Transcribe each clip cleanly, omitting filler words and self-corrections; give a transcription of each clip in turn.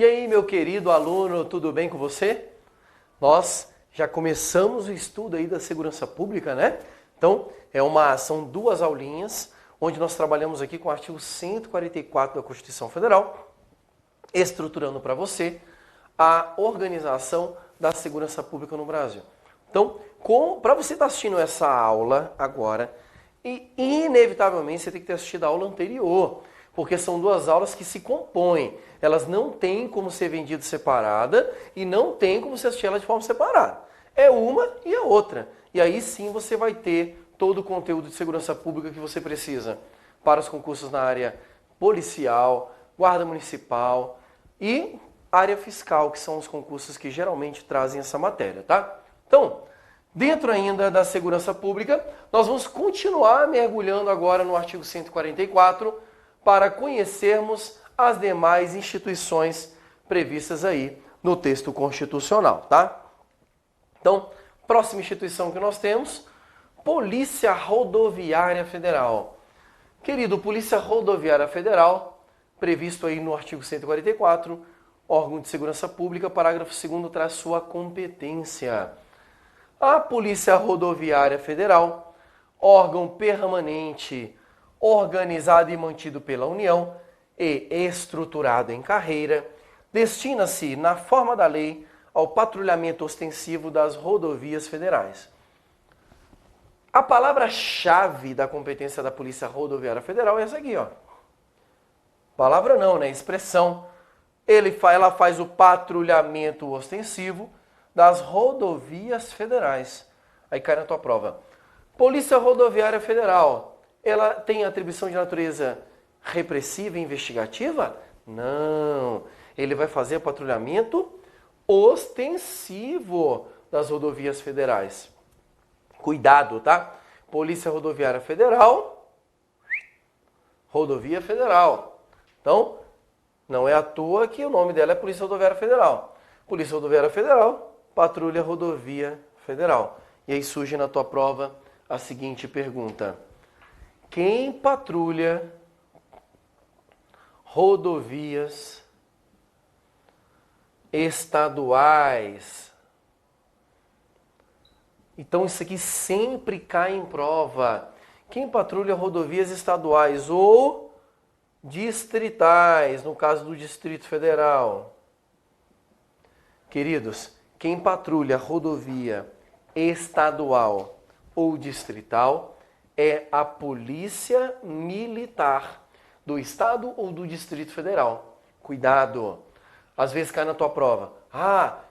E aí, meu querido aluno, tudo bem com você? Nós já começamos o estudo aí da segurança pública, né? Então, são duas aulinhas, onde nós trabalhamos aqui com o artigo 144 da Constituição Federal, estruturando para você a organização da segurança pública no Brasil. Então, para você estar assistindo essa aula agora, inevitavelmente você tem que ter assistido a aula anterior, porque são duas aulas que se compõem. Elas não têm como ser vendidas separada e não tem como você assistir elas de forma separada. É uma e a outra. E aí sim você vai ter todo o conteúdo de segurança pública que você precisa para os concursos na área policial, guarda municipal e área fiscal, que são os concursos que geralmente trazem essa matéria, tá? Então, dentro ainda da segurança pública, nós vamos continuar mergulhando agora no artigo 144 para conhecermos as demais instituições previstas aí no texto constitucional, tá? Então, próxima instituição que nós temos, Polícia Rodoviária Federal. Querido, Polícia Rodoviária Federal, previsto aí no artigo 144, órgão de segurança pública, parágrafo 2º, traz sua competência. A Polícia Rodoviária Federal, órgão permanente, organizado e mantido pela União e estruturado em carreira, destina-se, na forma da lei, ao patrulhamento ostensivo das rodovias federais. A palavra-chave da competência da Polícia Rodoviária Federal é essa aqui, ó. Palavra não, né? Expressão. Ela faz o patrulhamento ostensivo das rodovias federais. Aí cai na tua prova. Polícia Rodoviária Federal, ela tem atribuição de natureza repressiva e investigativa? Não. Ele vai fazer patrulhamento ostensivo das rodovias federais. Cuidado, tá? Polícia Rodoviária Federal, Rodovia Federal. Então, não é à toa que o nome dela é Polícia Rodoviária Federal. Polícia Rodoviária Federal, Patrulha Rodovia Federal. E aí surge na tua prova a seguinte pergunta: quem patrulha rodovias estaduais? Então isso aqui sempre cai em prova. Quem patrulha rodovias estaduais ou distritais, no caso do Distrito Federal? Queridos, quem patrulha rodovia estadual ou distrital é a Polícia Militar do Estado ou do Distrito Federal. Cuidado! Às vezes cai na tua prova.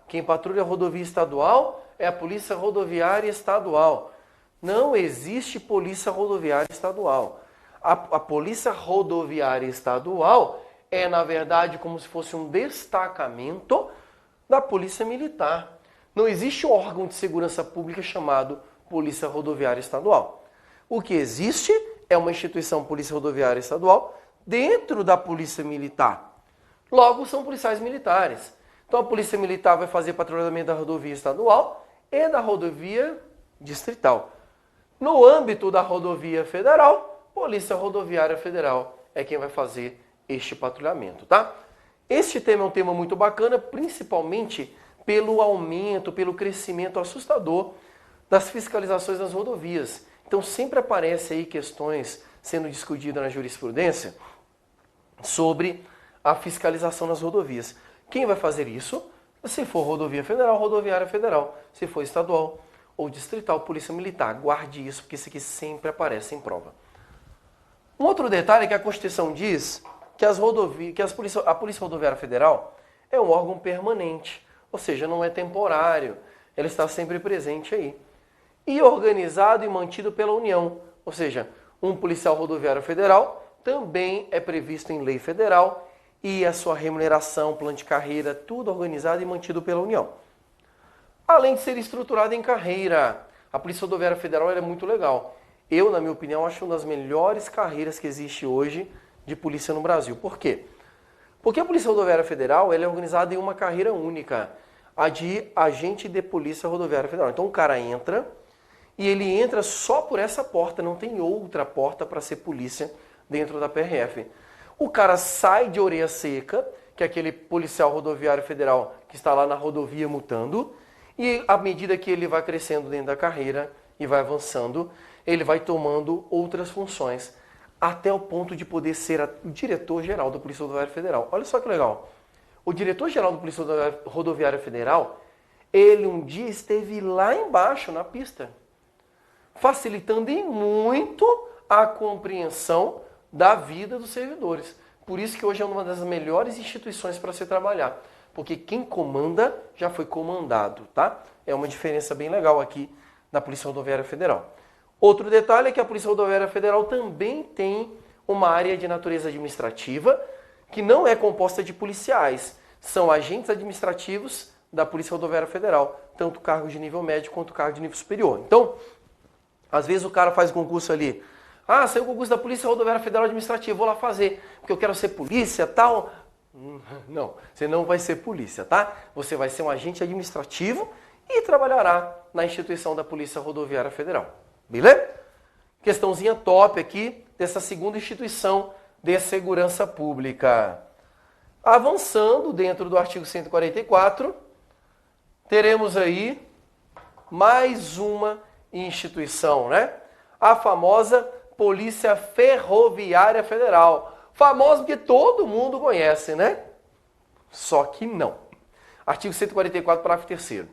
Quem patrulha rodovia estadual é a Polícia Rodoviária Estadual. Não existe Polícia Rodoviária Estadual. A Polícia Rodoviária Estadual é, na verdade, como se fosse um destacamento da Polícia Militar. Não existe um órgão de segurança pública chamado Polícia Rodoviária Estadual. O que existe é uma instituição Polícia Rodoviária Estadual dentro da Polícia Militar. Logo, são policiais militares. Então, a Polícia Militar vai fazer patrulhamento da rodovia estadual e da rodovia distrital. No âmbito da rodovia federal, Polícia Rodoviária Federal é quem vai fazer este patrulhamento, tá? Este tema é um tema muito bacana, principalmente pelo aumento, pelo crescimento assustador das fiscalizações nas rodovias. Então sempre aparece aí questões sendo discutidas na jurisprudência sobre a fiscalização nas rodovias. Quem vai fazer isso? Se for rodovia federal, rodoviária federal. Se for estadual ou distrital, polícia militar. Guarde isso, porque isso aqui sempre aparece em prova. Um outro detalhe é que a Constituição diz que a Polícia Rodoviária Federal é um órgão permanente, ou seja, não é temporário. Ela está sempre presente aí. E organizado e mantido pela União, ou seja, um policial rodoviário federal também é previsto em lei federal e a sua remuneração, plano de carreira, tudo organizado e mantido pela União. Além de ser estruturado em carreira, a Polícia Rodoviária Federal é muito legal. Eu, na minha opinião, acho uma das melhores carreiras que existe hoje de polícia no Brasil. Por quê? Porque a Polícia Rodoviária Federal ela é organizada em uma carreira única, a de agente de Polícia Rodoviária Federal. Então o cara entra e ele entra só por essa porta, não tem outra porta para ser polícia dentro da PRF. O cara sai de orelha seca, que é aquele policial rodoviário federal que está lá na rodovia multando, e à medida que ele vai crescendo dentro da carreira e vai avançando, ele vai tomando outras funções, até o ponto de poder ser o diretor-geral da Polícia Rodoviária Federal. Olha só que legal. O diretor-geral da Polícia Rodoviária Federal, ele um dia esteve lá embaixo na pista, facilitando em muito a compreensão da vida dos servidores. Por isso que hoje é uma das melhores instituições para se trabalhar. Porque quem comanda já foi comandado, tá? É uma diferença bem legal aqui da Polícia Rodoviária Federal. Outro detalhe é que a Polícia Rodoviária Federal também tem uma área de natureza administrativa que não é composta de policiais. São agentes administrativos da Polícia Rodoviária Federal, tanto cargos de nível médio quanto cargos de nível superior. Então, às vezes o cara faz concurso ali. Ah, saiu o concurso da Polícia Rodoviária Federal Administrativa, vou lá fazer, porque eu quero ser polícia, tal. Não, você não vai ser polícia, tá? Você vai ser um agente administrativo e trabalhará na instituição da Polícia Rodoviária Federal. Beleza? Questãozinha top aqui dessa segunda instituição de segurança pública. Avançando dentro do artigo 144, teremos aí mais uma instituição, né? A famosa Polícia Ferroviária Federal. Famosa porque todo mundo conhece, né? Só que não. Artigo 144, parágrafo 3º.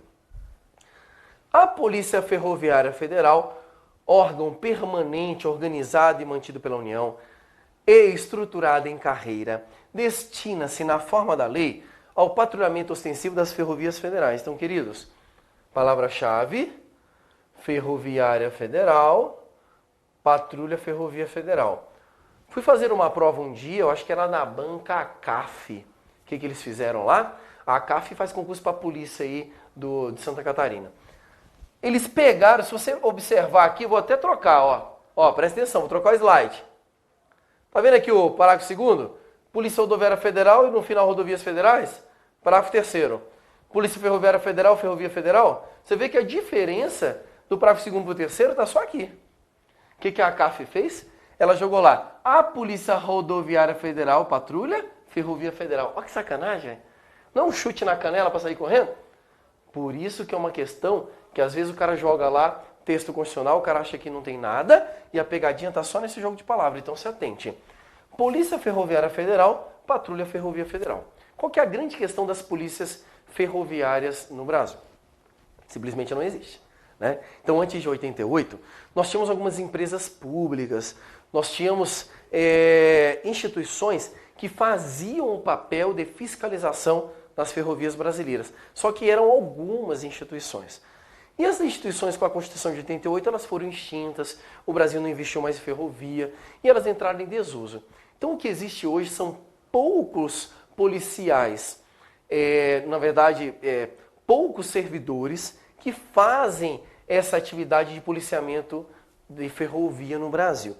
A Polícia Ferroviária Federal, órgão permanente, organizado e mantido pela União e estruturado em carreira, destina-se, na forma da lei, ao patrulhamento ostensivo das ferrovias federais. Então, queridos, palavra-chave, Ferroviária Federal, Patrulha Ferrovia Federal. Fui fazer uma prova um dia, eu acho que era na banca ACAF. O que eles fizeram lá? A ACAF faz concurso para a polícia aí de Santa Catarina. Eles pegaram, se você observar aqui, vou até trocar, ó. Ó, presta atenção, vou trocar o slide. Tá vendo aqui o parágrafo 2º? Polícia Rodoviária Federal e no final Rodovias Federais? Parágrafo 3º. Polícia Ferroviária Federal, Ferrovia Federal. Você vê que a diferença do parágrafo 2º para o 3º está só aqui. O que a ACAF fez? Ela jogou lá, a Polícia Rodoviária Federal, Patrulha, Ferrovia Federal. Olha que sacanagem. Não é um chute na canela para sair correndo? Por isso que é uma questão que às vezes o cara joga lá, texto constitucional, o cara acha que não tem nada e a pegadinha está só nesse jogo de palavras. Então se atente. Polícia Ferroviária Federal, Patrulha Ferrovia Federal. Qual que é a grande questão das polícias ferroviárias no Brasil? Simplesmente não existe. Né? Então, antes de 88, nós tínhamos algumas empresas públicas, nós tínhamos instituições que faziam o papel de fiscalização das ferrovias brasileiras. Só que eram algumas instituições. E as instituições com a Constituição de 88, elas foram extintas, o Brasil não investiu mais em ferrovia e elas entraram em desuso. Então, o que existe hoje são poucos policiais, na verdade, poucos servidores que fazem essa atividade de policiamento de ferrovia no Brasil.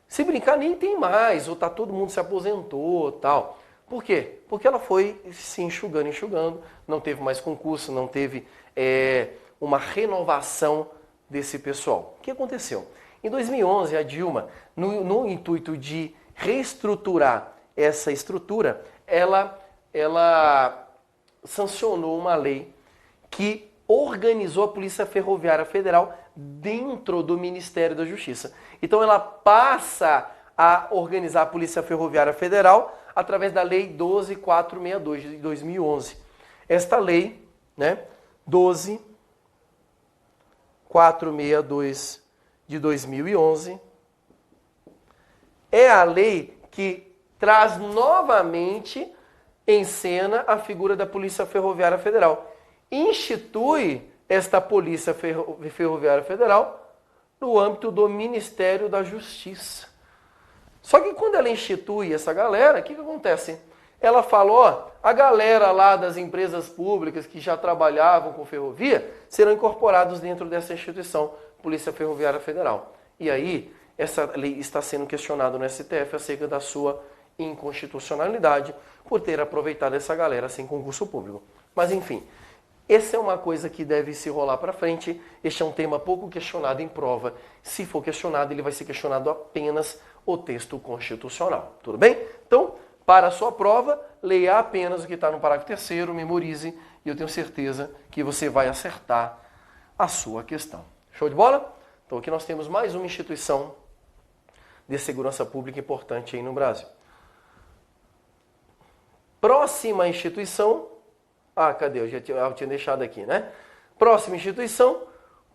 Se brincar, nem tem mais, ou tá todo mundo se aposentou, tal. Por quê? Porque ela foi se enxugando, não teve mais concurso, não teve uma renovação desse pessoal. O que aconteceu? Em 2011, a Dilma, no intuito de reestruturar essa estrutura, ela sancionou uma lei que organizou a Polícia Ferroviária Federal dentro do Ministério da Justiça. Então ela passa a organizar a Polícia Ferroviária Federal através da Lei 12.462 de 2011. Esta lei, né, 12.462 de 2011, é a lei que traz novamente em cena a figura da Polícia Ferroviária Federal. Institui esta Polícia Ferroviária Federal no âmbito do Ministério da Justiça. Só que quando ela institui essa galera, o que acontece? Ela falou, a galera lá das empresas públicas que já trabalhavam com ferrovia serão incorporados dentro dessa instituição, Polícia Ferroviária Federal. E aí, essa lei está sendo questionada no STF acerca da sua inconstitucionalidade por ter aproveitado essa galera sem concurso público. Mas enfim, essa é uma coisa que deve se rolar para frente. Este é um tema pouco questionado em prova. Se for questionado, ele vai ser questionado apenas o texto constitucional. Tudo bem? Então, Para a sua prova, leia apenas o que está no parágrafo 3º, memorize, e eu tenho certeza que você vai acertar a sua questão. Show de bola? Então aqui nós temos mais uma instituição de segurança pública importante aí no Brasil. Próxima instituição... cadê? Eu tinha deixado aqui, né? Próxima instituição,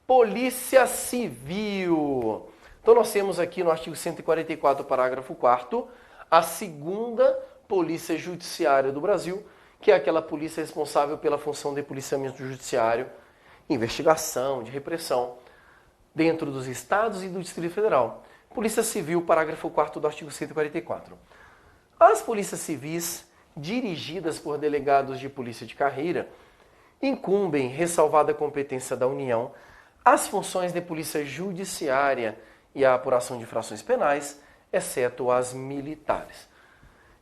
Polícia Civil. Então nós temos aqui no artigo 144, parágrafo 4º, a segunda Polícia Judiciária do Brasil, que é aquela polícia responsável pela função de policiamento judiciário, investigação, de repressão, dentro dos estados e do Distrito Federal. Polícia Civil, parágrafo 4º do artigo 144. As polícias civis, dirigidas por delegados de polícia de carreira, incumbem, ressalvada a competência da União, as funções de polícia judiciária e a apuração de infrações penais, exceto as militares.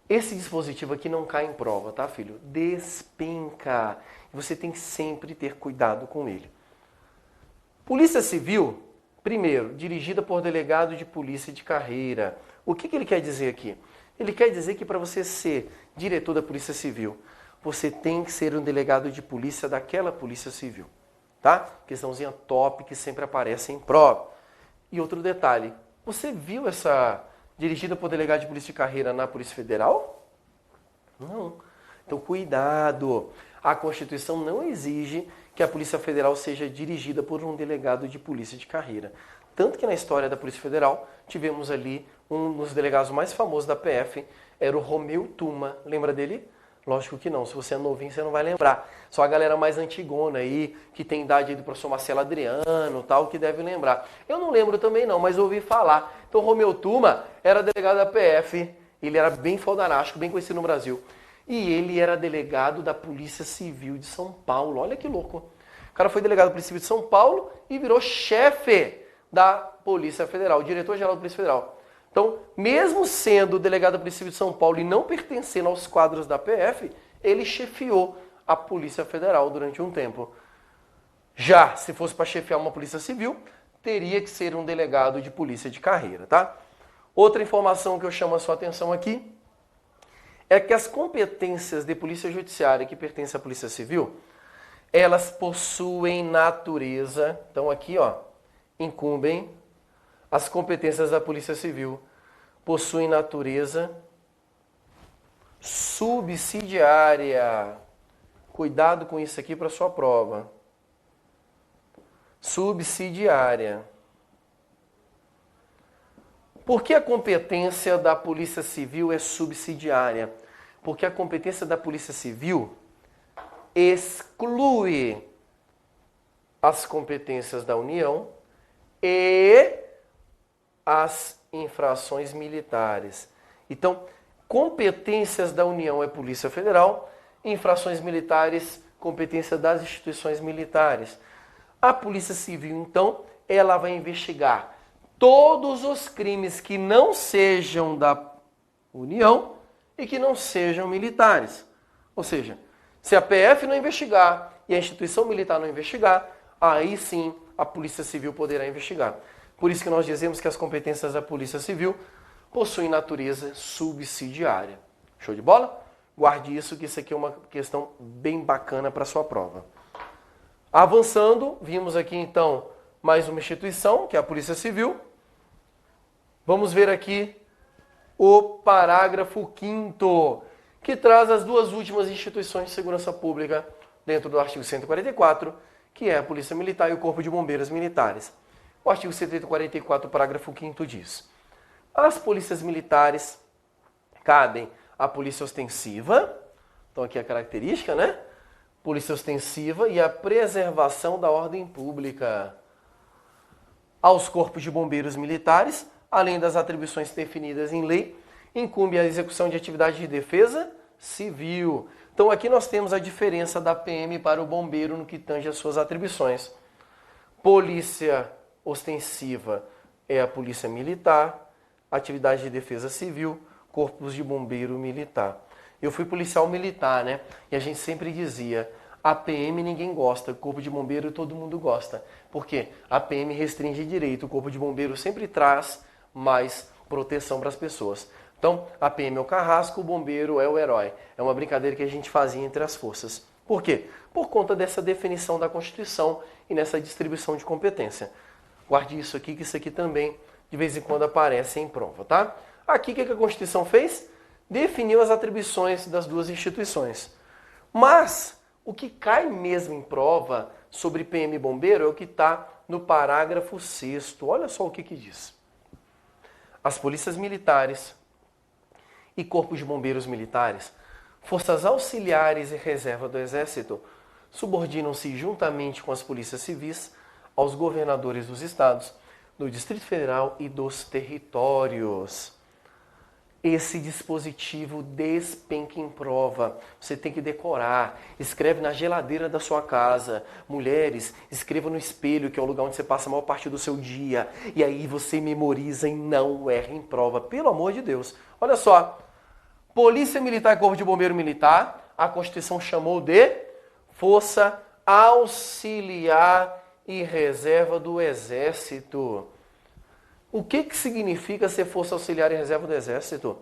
Esse dispositivo aqui não cai em prova, tá, filho? Despenca. Você tem que sempre ter cuidado com ele. Polícia Civil, primeiro, dirigida por delegado de polícia de carreira. O que ele quer dizer aqui? Ele quer dizer que para você ser diretor da Polícia Civil, você tem que ser um delegado de polícia daquela Polícia Civil. Tá? Questãozinha top que sempre aparece em prova. E outro detalhe, você viu essa dirigida por delegado de polícia de carreira na Polícia Federal? Não. Então cuidado. A Constituição não exige que a Polícia Federal seja dirigida por um delegado de polícia de carreira. Tanto que na história da Polícia Federal, tivemos ali um dos delegados mais famosos da PF, era o Romeu Tuma. Lembra dele? Lógico que não. Se você é novinho, você não vai lembrar. Só a galera mais antigona aí, que tem idade aí do professor Marcelo Adriano, tal, que deve lembrar. Eu não lembro também não, mas ouvi falar. Então o Romeu Tuma era delegado da PF, ele era bem fodarástico, bem conhecido no Brasil. E ele era delegado da Polícia Civil de São Paulo. Olha que louco. O cara foi delegado da Polícia Civil de São Paulo e virou chefe da Polícia Federal, diretor-geral da Polícia Federal. Então, mesmo sendo delegado da Polícia Civil de São Paulo e não pertencendo aos quadros da PF, ele chefiou a Polícia Federal durante um tempo. Já, se fosse para chefiar uma Polícia Civil, teria que ser um delegado de polícia de carreira, tá? Outra informação que eu chamo a sua atenção aqui é que as competências de Polícia Judiciária que pertencem à Polícia Civil, elas possuem natureza, então aqui, ó, incumbem. As competências da Polícia Civil possuem natureza subsidiária. Cuidado com isso aqui para sua prova. Subsidiária. Por que a competência da Polícia Civil é subsidiária? Porque a competência da Polícia Civil exclui as competências da União e as infrações militares. Então, competências da União é Polícia Federal, infrações militares, competência das instituições militares. A Polícia Civil, então, ela vai investigar todos os crimes que não sejam da União e que não sejam militares. Ou seja, se a PF não investigar e a instituição militar não investigar, aí sim a Polícia Civil poderá investigar. Por isso que nós dizemos que as competências da Polícia Civil possuem natureza subsidiária. Show de bola? Guarde isso, que isso aqui é uma questão bem bacana para a sua prova. Avançando, vimos aqui então mais uma instituição, que é a Polícia Civil. Vamos ver aqui o parágrafo 5º, que traz as duas últimas instituições de segurança pública dentro do artigo 144, que é a Polícia Militar e o Corpo de Bombeiros Militares. O artigo 144, parágrafo 5º diz: as polícias militares cabem a polícia ostensiva, então aqui a característica, né? Polícia ostensiva e a preservação da ordem pública. Aos corpos de bombeiros militares, além das atribuições definidas em lei, incumbe a execução de atividade de defesa civil. Então aqui nós temos a diferença da PM para o bombeiro no que tange às suas atribuições. Polícia ostensiva é a polícia militar, atividade de defesa civil, corpos de bombeiro militar. Eu fui policial militar, né? E a gente sempre dizia, a PM ninguém gosta, o corpo de bombeiro todo mundo gosta. Por quê? A PM restringe direito, o corpo de bombeiro sempre traz mais proteção para as pessoas. Então, a PM é o carrasco, o bombeiro é o herói. É uma brincadeira que a gente fazia entre as forças. Por quê? Por conta dessa definição da Constituição e nessa distribuição de competência. Guarde isso aqui, que isso aqui também, de vez em quando, aparece em prova, tá? Aqui, o que a Constituição fez? Definiu as atribuições das duas instituições. Mas, o que cai mesmo em prova sobre PM e bombeiro é o que está no parágrafo 6º. Olha só o que diz. As polícias militares e corpos de bombeiros militares, forças auxiliares e reserva do Exército, subordinam-se juntamente com as polícias civis aos governadores dos estados, do Distrito Federal e dos territórios. Esse dispositivo despenca em prova. Você tem que decorar. Escreve na geladeira da sua casa. Mulheres, escreva no espelho, que é o lugar onde você passa a maior parte do seu dia. E aí você memoriza e não erra em prova. Pelo amor de Deus. Olha só. Polícia Militar e Corpo de Bombeiro Militar, a Constituição chamou de Força Auxiliar e Reserva do Exército. O que significa ser Força Auxiliar e Reserva do Exército?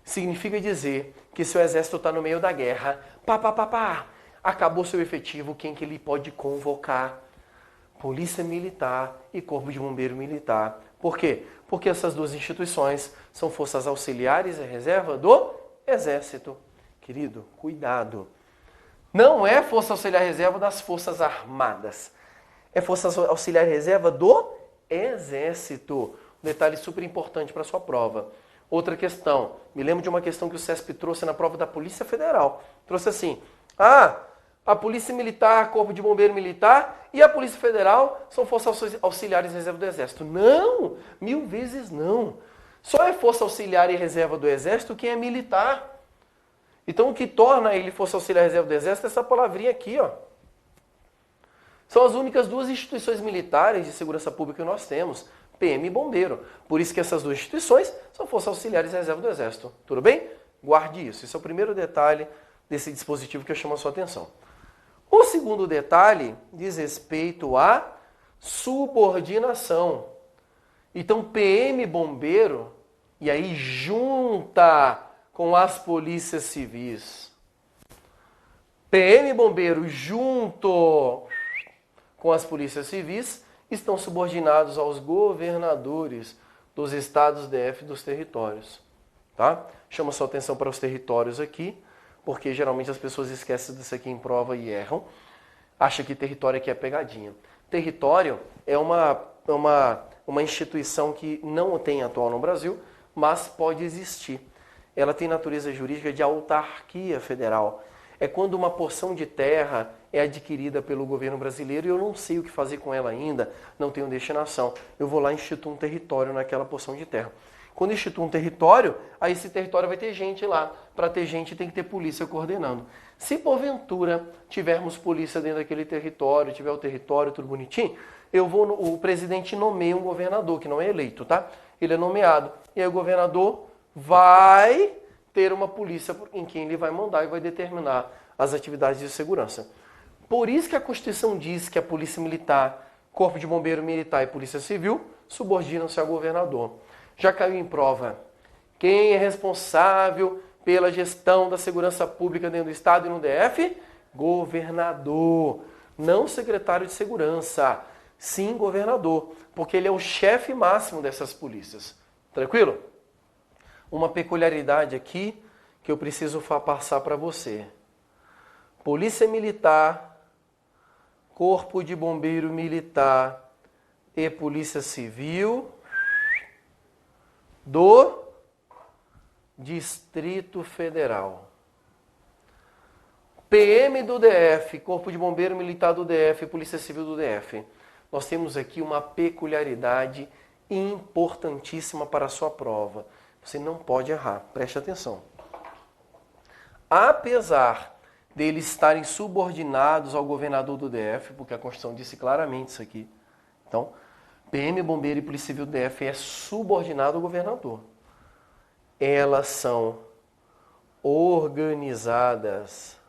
Significa dizer que se o Exército está no meio da guerra, acabou seu efetivo, quem que ele pode convocar? Polícia Militar e Corpo de Bombeiro Militar. Por quê? Porque essas duas instituições são forças auxiliares e reserva do Exército. Querido, cuidado. Não é Força Auxiliar e Reserva das Forças Armadas. É Força Auxiliar e Reserva do Exército. Um detalhe super importante para a sua prova. Outra questão. Me lembro de uma questão que o CESP trouxe na prova da Polícia Federal. Trouxe assim. A Polícia Militar, Corpo de Bombeiro Militar e a Polícia Federal são forças auxiliares e reserva do Exército. Não! 1000 vezes não. Só é força auxiliar e reserva do Exército quem é militar. Então o que torna ele força auxiliar e reserva do Exército é essa palavrinha aqui, ó. São as únicas duas instituições militares de segurança pública que nós temos, PM e Bombeiro. Por isso que essas duas instituições são forças auxiliares e reserva do Exército. Tudo bem? Guarde isso. Esse é o primeiro detalhe desse dispositivo que eu chamo a sua atenção. O segundo detalhe diz respeito à subordinação. Então, PM e Bombeiro, e aí junta com as polícias civis. PM e Bombeiro junto com as polícias civis estão subordinados aos governadores dos estados, DF e dos territórios. Tá? Chama sua atenção para os territórios aqui, porque geralmente as pessoas esquecem disso aqui em prova e erram. Acha que território aqui é pegadinha. Território é uma instituição que não tem atual no Brasil, mas pode existir. Ela tem natureza jurídica de autarquia federal. É quando uma porção de terra é adquirida pelo governo brasileiro e eu não sei o que fazer com ela ainda, não tenho destinação. Eu vou lá e instituo um território naquela porção de terra. Quando instituo um território, aí esse território vai ter gente lá. Para ter gente tem que ter polícia coordenando. Se porventura tivermos polícia dentro daquele território, tiver o território tudo bonitinho, o presidente nomeia um governador, que não é eleito, tá? Ele é nomeado. E aí o governador vai ter uma polícia em quem ele vai mandar e vai determinar as atividades de segurança. Por isso que a Constituição diz que a Polícia Militar, Corpo de Bombeiro Militar e Polícia Civil subordinam-se ao governador. Já caiu em prova. Quem é responsável pela gestão da segurança pública dentro do Estado e no DF? Governador. Não secretário de segurança. Sim, governador. Porque ele é o chefe máximo dessas polícias. Tranquilo? Uma peculiaridade aqui que eu preciso passar para você. Polícia Militar, Corpo de Bombeiro Militar e Polícia Civil do Distrito Federal. PM do DF, Corpo de Bombeiro Militar do DF, Polícia Civil do DF. Nós temos aqui uma peculiaridade importantíssima para a sua prova. Você não pode errar, preste atenção. Apesar deles estarem subordinados ao governador do DF, porque a Constituição disse claramente isso aqui. Então, PM, Bombeiro e Polícia Civil do DF é subordinado ao governador. Elas são organizadas.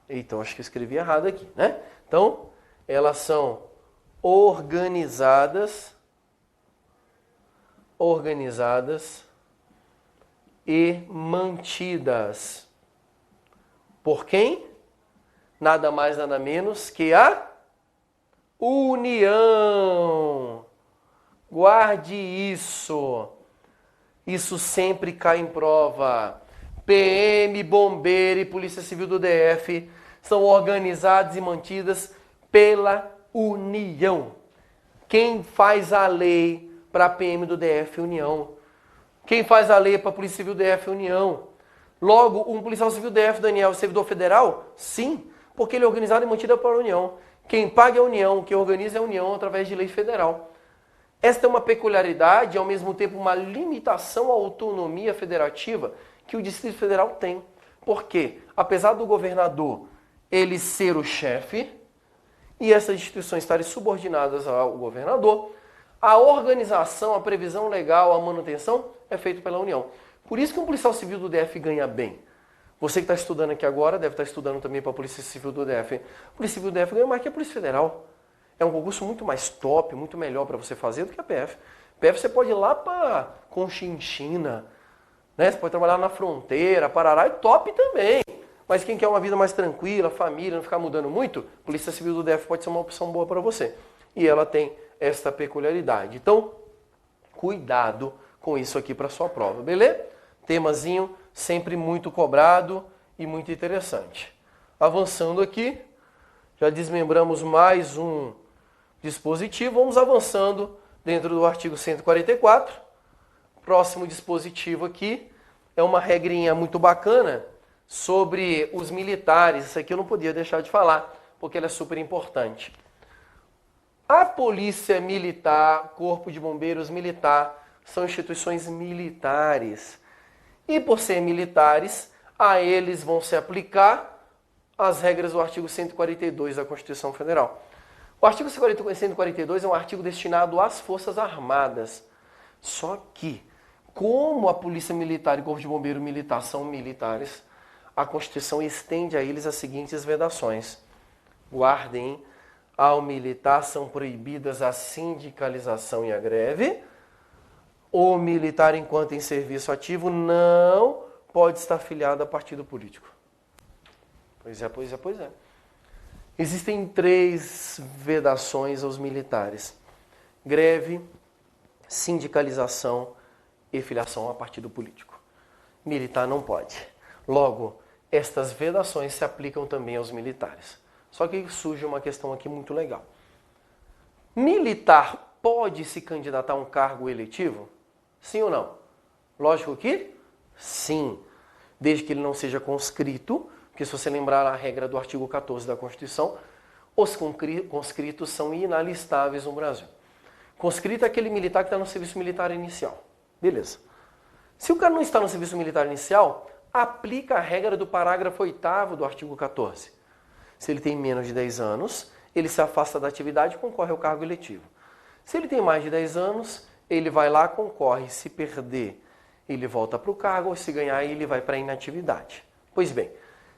Então, acho que eu escrevi errado aqui, né? Então, elas são organizadas e mantidas por quem? Nada mais, nada menos que a União. Guarde isso. Isso sempre cai em prova. PM, Bombeiro e Polícia Civil do DF são organizadas e mantidas pela União. Quem faz a lei para a PM do DF é a União. Quem faz a lei para a Polícia Civil do DF é a União. Logo, um policial civil do DF, Daniel, é servidor federal? Sim, porque ele é organizado e mantido pela União. Quem paga é a União, quem organiza é a União através de lei federal. Esta é uma peculiaridade e, ao mesmo tempo, uma limitação à autonomia federativa que o Distrito Federal tem. Por quê? Apesar do governador ele ser o chefe e essas instituições estarem subordinadas ao governador, a organização, a previsão legal, a manutenção é feita pela União. Por isso que um policial civil do DF ganha bem. Você que está estudando aqui agora deve estar estudando também para a Polícia Civil do DF. A Polícia Civil do DF ganha mais que a Polícia Federal. É um concurso muito mais top, muito melhor para você fazer do que a PF. PF você pode ir lá para Conchinchina, né? Você pode trabalhar na fronteira, Parará, é top também. Mas quem quer uma vida mais tranquila, família, não ficar mudando muito, a Polícia Civil do DF pode ser uma opção boa para você. E ela tem esta peculiaridade. Então, cuidado com isso aqui para sua prova, beleza? Temazinho sempre muito cobrado e muito interessante. Avançando aqui, já desmembramos mais um dispositivo, vamos avançando dentro do artigo 144. Próximo dispositivo aqui é uma regrinha muito bacana sobre os militares. Isso aqui eu não podia deixar de falar, porque ela é super importante. A Polícia Militar, Corpo de Bombeiros Militar, são instituições militares. E por ser militares, a eles vão se aplicar as regras do artigo 142 da Constituição Federal. O artigo 142 é um artigo destinado às Forças Armadas. Só que, como a Polícia Militar e o Corpo de Bombeiro Militar são militares, a Constituição estende a eles as seguintes vedações. Guardem, ao militar são proibidas a sindicalização e a greve. O militar, enquanto em serviço ativo, não pode estar afiliado a partido político. Pois é. Existem 3 vedações aos militares: greve, sindicalização e filiação a partido político. Militar não pode. Logo, estas vedações se aplicam também aos militares. Só que surge uma questão aqui muito legal. Militar pode se candidatar a um cargo eletivo? Sim ou não? Lógico que sim, desde que ele não seja conscrito, porque se você lembrar a regra do artigo 14 da Constituição, os conscritos são inalistáveis no Brasil. Conscrito é aquele militar que está no serviço militar inicial. Beleza. Se o cara não está no serviço militar inicial, aplica a regra do parágrafo 8º do artigo 14. Se ele tem menos de 10 anos, ele se afasta da atividade e concorre ao cargo eletivo. Se ele tem mais de 10 anos, ele vai lá, concorre. Se perder, ele volta para o cargo, ou se ganhar, ele vai para a inatividade. Pois bem,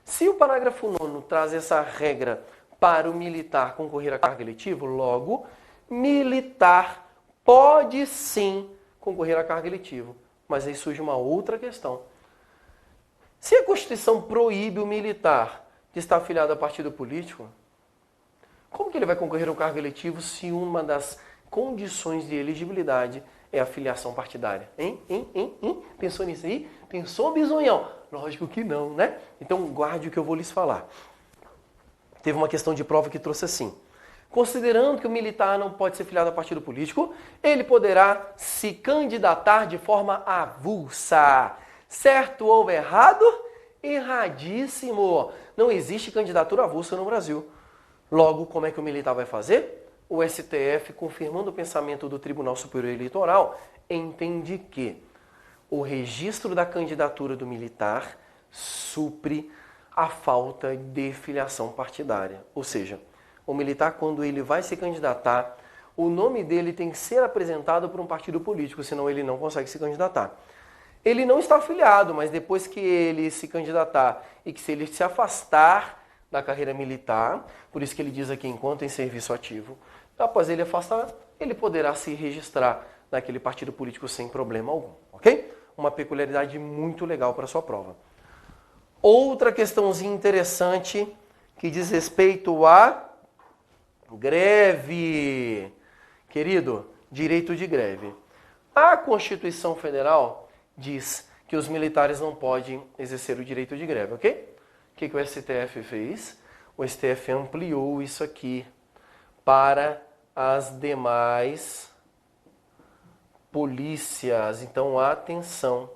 se o parágrafo 9º traz essa regra para o militar concorrer a cargo eletivo, logo, militar pode sim concorrer a cargo eletivo. Mas aí surge uma outra questão. Se a Constituição proíbe o militar de estar afiliado a partido político, como que ele vai concorrer ao cargo eletivo se uma das condições de elegibilidade é a filiação partidária? Hein? Pensou nisso aí? Pensou, bisonhão? Lógico que não, né? Então guarde o que eu vou lhes falar. Teve uma questão de prova que trouxe assim: considerando que o militar não pode ser filiado a partido político, ele poderá se candidatar de forma avulsa. Certo ou errado? Erradíssimo! Não existe candidatura avulsa no Brasil. Logo, como é que o militar vai fazer? O STF, confirmando o pensamento do Tribunal Superior Eleitoral, entende que o registro da candidatura do militar supre a falta de filiação partidária. Ou seja, o militar, quando ele vai se candidatar, o nome dele tem que ser apresentado por um partido político, senão ele não consegue se candidatar. Ele não está afiliado, mas depois que ele se candidatar e que se ele se afastar da carreira militar, por isso que ele diz aqui, enquanto em serviço ativo, Após ele afastar, ele poderá se registrar naquele partido político sem problema algum, ok? Uma peculiaridade muito legal para a sua prova. Outra questãozinha interessante que diz respeito à greve. Querido, direito de greve. A Constituição Federal diz que os militares não podem exercer o direito de greve, ok? O que o STF fez? O STF ampliou isso aqui para as demais polícias. Então, atenção.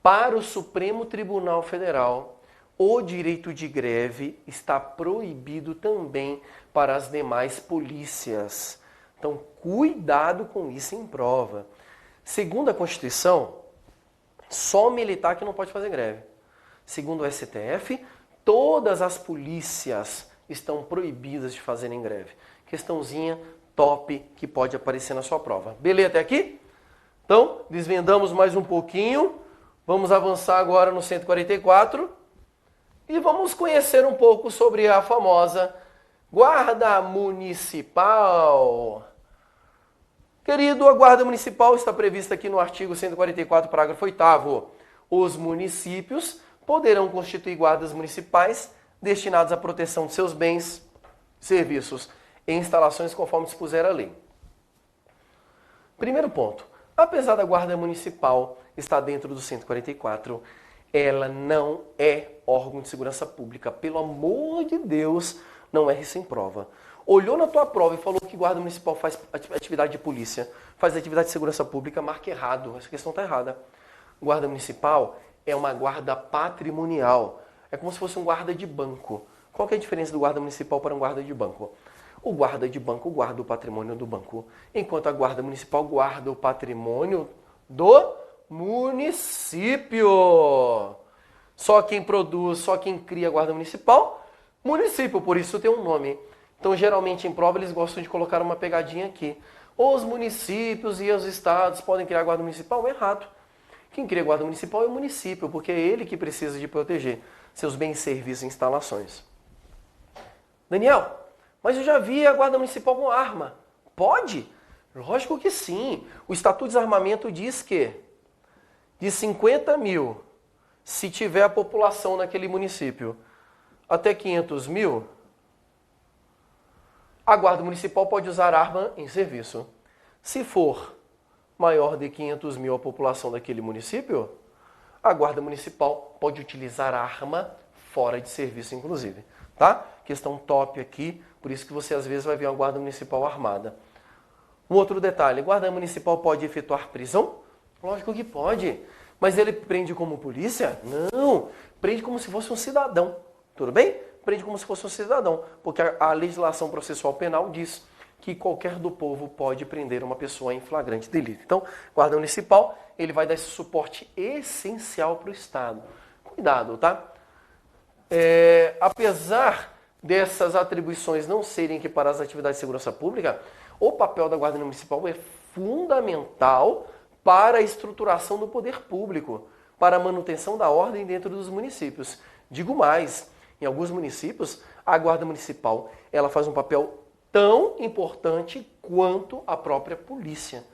Para o Supremo Tribunal Federal, o direito de greve está proibido também para as demais polícias. Então, cuidado com isso em prova. Segundo a Constituição, só militar que não pode fazer greve. Segundo o STF, todas as polícias estão proibidas de fazerem greve. Questãozinha top que pode aparecer na sua prova. Beleza até aqui? Então, desvendamos mais um pouquinho. Vamos avançar agora no 144 e vamos conhecer um pouco sobre a famosa Guarda Municipal. Querido, a Guarda Municipal está prevista aqui no artigo 144, parágrafo 8º. Os municípios poderão constituir guardas municipais destinados à proteção de seus bens, serviços e instalações conforme dispuser a lei. Primeiro ponto. Apesar da Guarda Municipal estar dentro do 144, ela não é órgão de segurança pública. Pelo amor de Deus, não erre sem prova. Olhou na tua prova e falou que Guarda Municipal faz atividade de polícia, faz atividade de segurança pública, marca errado. Essa questão está errada. Guarda Municipal é uma guarda patrimonial. É como se fosse um guarda de banco. Qual que é a diferença do guarda municipal para um guarda de banco? O guarda de banco guarda o patrimônio do banco, enquanto a guarda municipal guarda o patrimônio do município. Só quem produz, só quem cria a guarda municipal, município, por isso tem um nome. Então, geralmente em prova eles gostam de colocar uma pegadinha aqui. Os municípios e os estados podem criar guarda municipal? Errado. Quem cria guarda municipal é o município, porque é ele que precisa de proteger seus bens, serviços e instalações. Daniel, mas eu já vi a guarda municipal com arma. Pode? Lógico que sim. O Estatuto de Desarmamento diz que de 50 mil, se tiver a população naquele município, até 500 mil, a guarda municipal pode usar arma em serviço. Se for maior de 500 mil a população daquele município, a guarda municipal pode utilizar arma fora de serviço, inclusive. Tá? Questão top aqui, por isso que você às vezes vai ver uma guarda municipal armada. Um outro detalhe, a guarda municipal pode efetuar prisão? Lógico que pode. Mas ele prende como polícia? Não. Prende como se fosse um cidadão. Tudo bem? Prende como se fosse um cidadão. Porque a legislação processual penal diz que qualquer do povo pode prender uma pessoa em flagrante delito. Então, guarda municipal, ele vai dar esse suporte essencial para o Estado. Cuidado, tá? Apesar dessas atribuições não serem equiparadas às atividades de segurança pública, o papel da Guarda Municipal é fundamental para a estruturação do poder público, para a manutenção da ordem dentro dos municípios. Digo mais, em alguns municípios, a Guarda Municipal ela faz um papel tão importante quanto a própria polícia,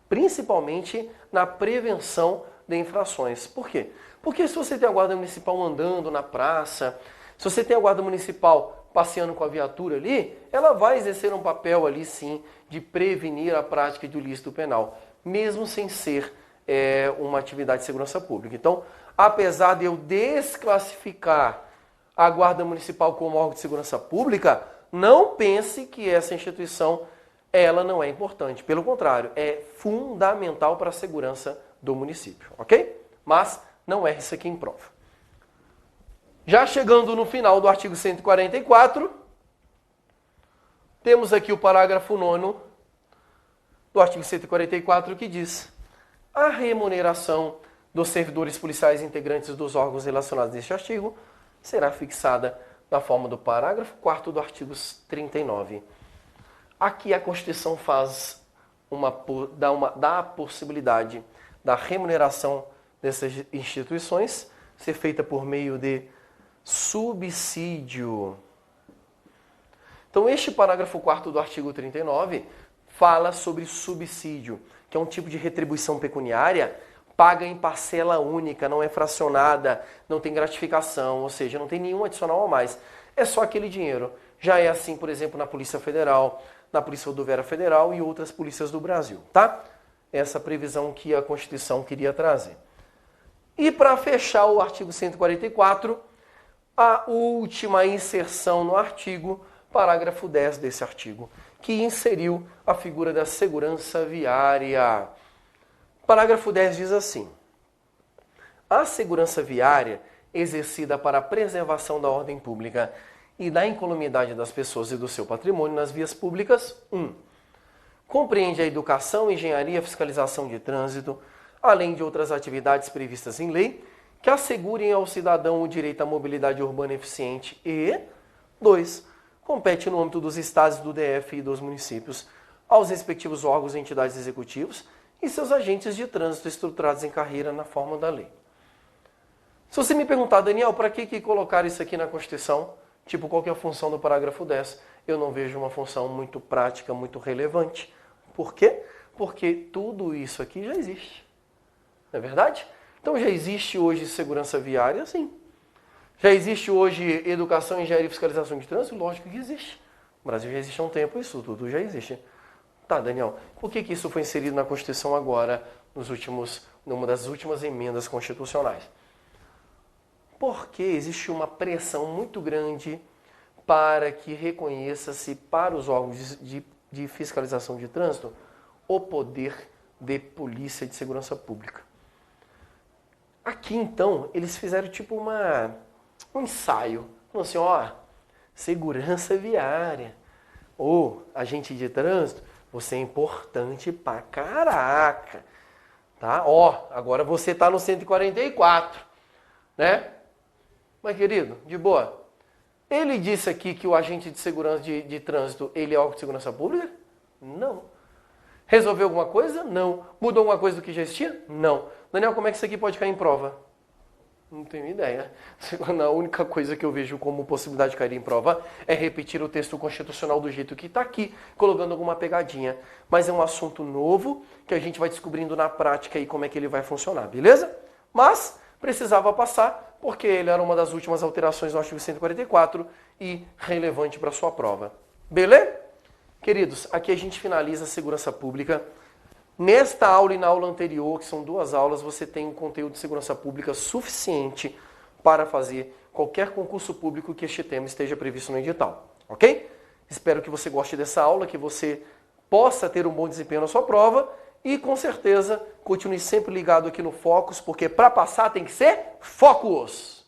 principalmente na prevenção de infrações. Por quê? Porque se você tem a Guarda Municipal andando na praça, se você tem a Guarda Municipal passeando com a viatura ali, ela vai exercer um papel ali sim de prevenir a prática de ilícito penal, mesmo sem ser uma atividade de segurança pública. Então, apesar de eu desclassificar a Guarda Municipal como órgão de segurança pública, não pense que essa instituição ela não é importante. Pelo contrário, é fundamental para a segurança do município, ok? Mas não erre isso aqui em prova. Já chegando no final do artigo 144, temos aqui o parágrafo 9º do artigo 144 que diz: a remuneração dos servidores policiais integrantes dos órgãos relacionados neste artigo será fixada na forma do parágrafo 4º do artigo 39. Aqui a Constituição dá a possibilidade da remuneração dessas instituições ser feita por meio de subsídio. Então, este parágrafo 4º do artigo 39 fala sobre subsídio, que é um tipo de retribuição pecuniária paga em parcela única, não é fracionada, não tem gratificação, ou seja, não tem nenhum adicional a mais. É só aquele dinheiro. Já é assim, por exemplo, na Polícia Federal, na Polícia Rodoviária Federal e outras polícias do Brasil, tá? Essa previsão que a Constituição queria trazer. E para fechar o artigo 144, a última inserção no artigo, parágrafo 10 desse artigo, que inseriu a figura da segurança viária. Parágrafo 10 diz assim: a segurança viária exercida para a preservação da ordem pública e da incolumidade das pessoas e do seu patrimônio nas vias públicas, 1. Compreende a educação, engenharia, fiscalização de trânsito, além de outras atividades previstas em lei, que assegurem ao cidadão o direito à mobilidade urbana eficiente e 2. Compete no âmbito dos estados, do DF e dos municípios, aos respectivos órgãos e entidades executivos e seus agentes de trânsito estruturados em carreira na forma da lei. Se você me perguntar, Daniel, para que colocar isso aqui na Constituição? Tipo, qual que é a função do parágrafo 10? Eu não vejo uma função muito prática, muito relevante. Por quê? Porque tudo isso aqui já existe. Não é verdade? Então já existe hoje segurança viária? Sim. Já existe hoje educação, engenharia e fiscalização de trânsito? Lógico que existe. O Brasil já existe há um tempo, isso tudo já existe. Tá, Daniel, por que isso foi inserido na Constituição agora, numa das últimas emendas constitucionais? Porque existe uma pressão muito grande para que reconheça-se para os órgãos de fiscalização de trânsito o poder de polícia de segurança pública. Aqui, então, eles fizeram tipo um ensaio. Falaram assim, ó, segurança viária. Ou agente de trânsito, você é importante pra caraca. Tá? Ó, agora você tá no 144, né? Mas, querido, de boa. Ele disse aqui que o agente de segurança de trânsito, ele é órgão de segurança pública? Não. Resolveu alguma coisa? Não. Mudou alguma coisa do que já existia? Não. Daniel, como é que isso aqui pode cair em prova? Não tenho ideia. A única coisa que eu vejo como possibilidade de cair em prova é repetir o texto constitucional do jeito que está aqui, colocando alguma pegadinha. Mas é um assunto novo que a gente vai descobrindo na prática aí como é que ele vai funcionar, beleza? Mas precisava passar porque ele era uma das últimas alterações do artigo 144 e relevante para a sua prova. Beleza? Queridos, aqui a gente finaliza a segurança pública. Nesta aula e na aula anterior, que são 2 aulas, você tem um conteúdo de segurança pública suficiente para fazer qualquer concurso público que este tema esteja previsto no edital, ok? Espero que você goste dessa aula, que você possa ter um bom desempenho na sua prova e, com certeza, continue sempre ligado aqui no Focus, porque para passar tem que ser Focus!